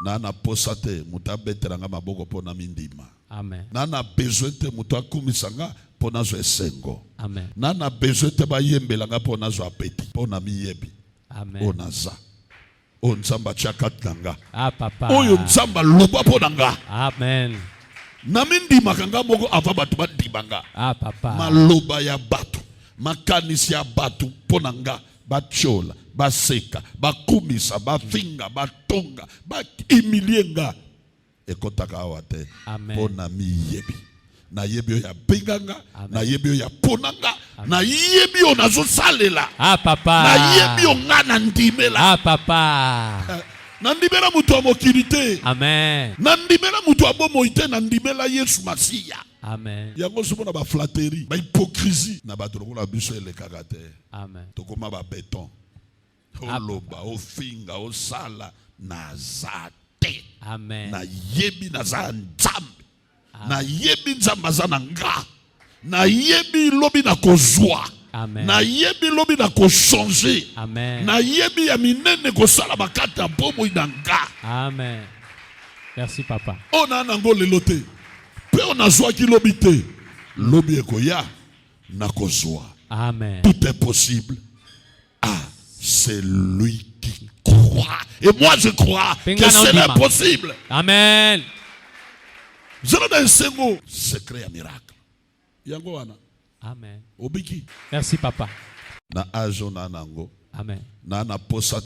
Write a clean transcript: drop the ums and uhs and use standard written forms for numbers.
Nana posate mutabeteranga maboko pona mindima. Amen. Nana besoin te mutakumisanga pona zo esengo. Amen. Nana besoin te ba yembelanga pona zo apeti pona miyebi. Amen. Onaza. O nzamba chakatanga. Ah papa. Oyo nzamba loba ponanga. Amen. Na mindima kanga moko ava batu badibanga. Ah papa. Maloba ya batu, makanisi ya batu ponanga, bachola, baseka, bakumisa, bafinga, batonga, bakimilienga. Ekotaka awate. Amen. Pona miyebi. Na yebi ya benganga, na yebi ya ponanga, na yebi o nazo salela. Ah papa. Na yebi o ngana ndimela. Ah papa. Nandimela mutu wa mokilite. Amen. Nandimela mutu wa bomoite, nandimela Yesu Masiya. Amen. Yango somo ba flatterie, ba hypocrisie na ba toloko na biso ele kakate. Amen. Tokoma ba béton. O loba, o finga, o sala na zate. Amen. Na yebi na za nzambe. Na yebi nzamba za nga. Na yebi lobi na kozwa. Amen. Na yebi lobi na ko changer. Amen. Na yebi ya minene ko sala bakata bomo inanga. Amen. Merci papa. Ona nango lelo te. Pe ona zwa ki lobi te. Lobi ekoya na kozwa. Amen. Tout est possible. Ah, c'est lui qui croit. Et moi je crois que c'est possible. Amen. Zelo na nsengo secret ya miracle. Yango wana. Amen. Obiki. Merci papa. Na ajo na nango. Amen. Na posa